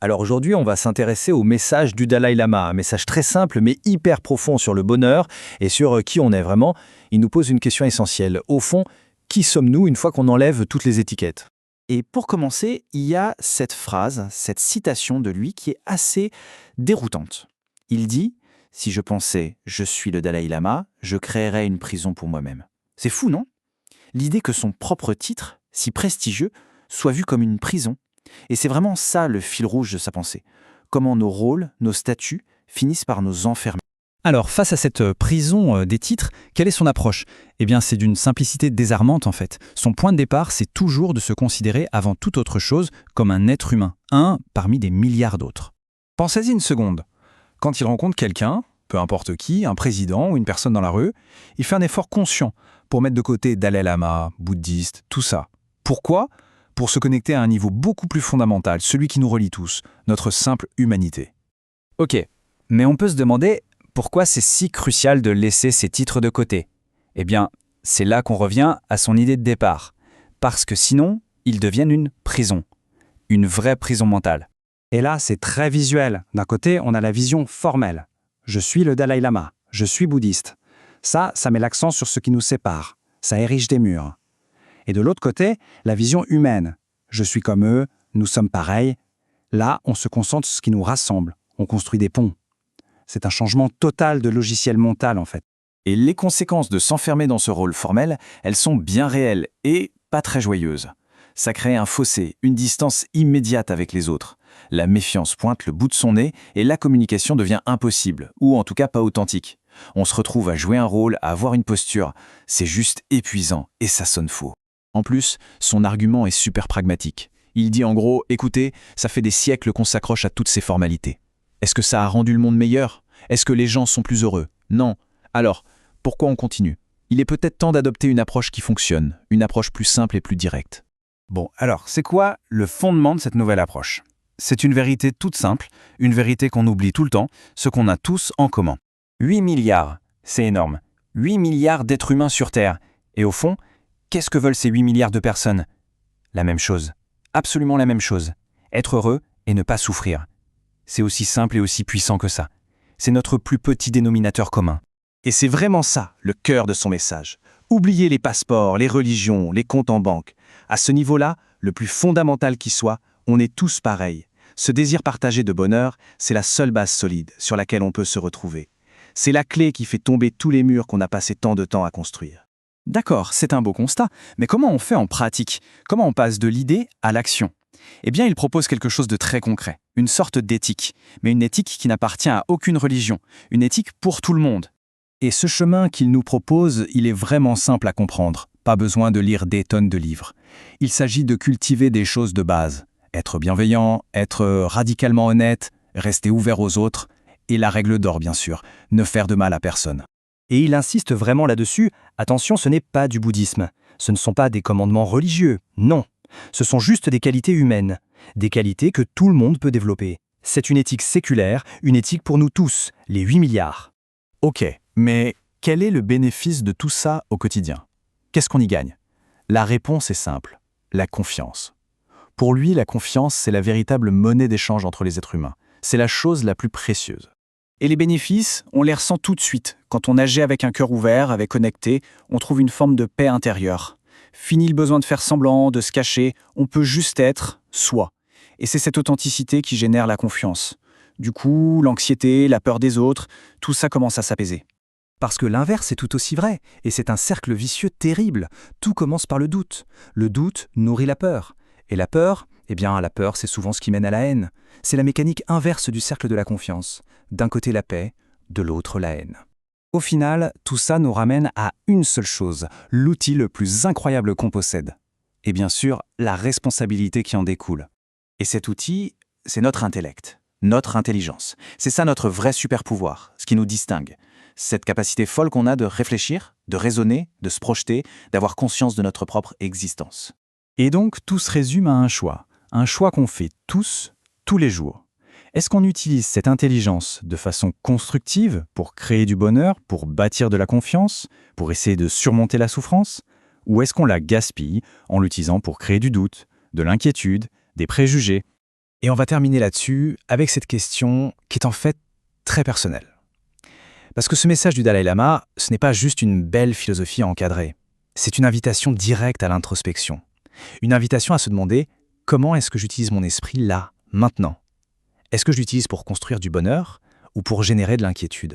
Alors aujourd'hui, on va s'intéresser au message du Dalai Lama, un message très simple mais hyper profond sur le bonheur et sur qui on est vraiment. Il nous pose une question essentielle. Au fond, qui sommes-nous une fois qu'on enlève toutes les étiquettes? Et pour commencer, il y a cette phrase, cette citation de lui qui est assez déroutante. Il dit « Si je pensais je suis le Dalai Lama, je créerais une prison pour moi-même ». C'est fou, non? L'idée que son propre titre, si prestigieux, soit vu comme une prison. Et c'est vraiment ça le fil rouge de sa pensée. Comment nos rôles, nos statuts finissent par nous enfermer. Alors, face à cette prison des titres, quelle est son approche? Eh bien, c'est d'une simplicité désarmante en fait. Son point de départ, c'est toujours de se considérer avant toute autre chose comme un être humain, un parmi des milliards d'autres. Pensez-y une seconde. Quand il rencontre quelqu'un, peu importe qui, un président ou une personne dans la rue, il fait un effort conscient pour mettre de côté Dalai Lama, bouddhiste, tout ça. Pourquoi? Pour se connecter à un niveau beaucoup plus fondamental, celui qui nous relie tous, notre simple humanité. Ok, mais on peut se demander pourquoi c'est si crucial de laisser ces titres de côté. Eh bien, c'est là qu'on revient à son idée de départ. Parce que sinon, ils deviennent une prison. Une vraie prison mentale. Et là, c'est très visuel. D'un côté, on a la vision formelle. Je suis le Dalai Lama, je suis bouddhiste. Ça met l'accent sur ce qui nous sépare. Ça érige des murs. Et de l'autre côté, la vision humaine. Je suis comme eux, nous sommes pareils. Là, on se concentre sur ce qui nous rassemble. On construit des ponts. C'est un changement total de logiciel mental, en fait. Et les conséquences de s'enfermer dans ce rôle formel, elles sont bien réelles et pas très joyeuses. Ça crée un fossé, une distance immédiate avec les autres. La méfiance pointe le bout de son nez et la communication devient impossible, ou en tout cas pas authentique. On se retrouve à jouer un rôle, à avoir une posture. C'est juste épuisant et ça sonne faux. En plus, son argument est super pragmatique. Il dit en gros, écoutez, ça fait des siècles qu'on s'accroche à toutes ces formalités. Est-ce que ça a rendu le monde meilleur? Est-ce que les gens sont plus heureux? Non. Alors, pourquoi on continue? Il est peut-être temps d'adopter une approche qui fonctionne, une approche plus simple et plus directe. Bon, alors, c'est quoi le fondement de cette nouvelle approche? C'est une vérité toute simple, une vérité qu'on oublie tout le temps, ce qu'on a tous en commun. 8 milliards, c'est énorme. 8 milliards d'êtres humains sur Terre. Et au fond, qu'est-ce que veulent ces 8 milliards de personnes? La même chose. Absolument la même chose. Être heureux et ne pas souffrir. C'est aussi simple et aussi puissant que ça. C'est notre plus petit dénominateur commun. Et c'est vraiment ça, le cœur de son message. Oubliez les passeports, les religions, les comptes en banque. À ce niveau-là, le plus fondamental qui soit, on est tous pareils. Ce désir partagé de bonheur, c'est la seule base solide sur laquelle on peut se retrouver. C'est la clé qui fait tomber tous les murs qu'on a passé tant de temps à construire. D'accord, c'est un beau constat, mais comment on fait en pratique? Comment on passe de l'idée à l'action? Eh bien, il propose quelque chose de très concret, une sorte d'éthique, mais une éthique qui n'appartient à aucune religion, une éthique pour tout le monde. Et ce chemin qu'il nous propose, il est vraiment simple à comprendre. Pas besoin de lire des tonnes de livres. Il s'agit de cultiver des choses de base. Être bienveillant, être radicalement honnête, rester ouvert aux autres, et la règle d'or bien sûr, ne faire de mal à personne. Et il insiste vraiment là-dessus. Attention, ce n'est pas du bouddhisme. Ce ne sont pas des commandements religieux. Non. Ce sont juste des qualités humaines. Des qualités que tout le monde peut développer. C'est une éthique séculaire, une éthique pour nous tous, les 8 milliards. Ok, mais quel est le bénéfice de tout ça au quotidien? Qu'est-ce qu'on y gagne? La réponse est simple, la confiance. Pour lui, la confiance, c'est la véritable monnaie d'échange entre les êtres humains. C'est la chose la plus précieuse. Et les bénéfices, on les ressent tout de suite. Quand on agit avec un cœur ouvert, avec connecté, on trouve une forme de paix intérieure. Fini le besoin de faire semblant, de se cacher, on peut juste être soi. Et c'est cette authenticité qui génère la confiance. Du coup, l'anxiété, la peur des autres, tout ça commence à s'apaiser. Parce que l'inverse est tout aussi vrai, et c'est un cercle vicieux terrible. Tout commence par le doute. Le doute nourrit la peur. Et la peur, la peur, c'est souvent ce qui mène à la haine. C'est la mécanique inverse du cercle de la confiance. D'un côté la paix, de l'autre la haine. Au final, tout ça nous ramène à une seule chose, l'outil le plus incroyable qu'on possède. Et bien sûr, la responsabilité qui en découle. Et cet outil, c'est notre intellect, notre intelligence. C'est ça notre vrai super-pouvoir, ce qui nous distingue. Cette capacité folle qu'on a de réfléchir, de raisonner, de se projeter, d'avoir conscience de notre propre existence. Et donc, tout se résume à un choix qu'on fait tous les jours. Est-ce qu'on utilise cette intelligence de façon constructive pour créer du bonheur, pour bâtir de la confiance, pour essayer de surmonter la souffrance? Ou est-ce qu'on la gaspille en l'utilisant pour créer du doute, de l'inquiétude, des préjugés? Et on va terminer là-dessus avec cette question qui est en fait très personnelle. Parce que ce message du Dalai Lama, ce n'est pas juste une belle philosophie à encadrer. C'est une invitation directe à l'introspection. Une invitation à se demander comment est-ce que j'utilise mon esprit là, maintenant ? Est-ce que je l'utilise pour construire du bonheur ou pour générer de l'inquiétude ?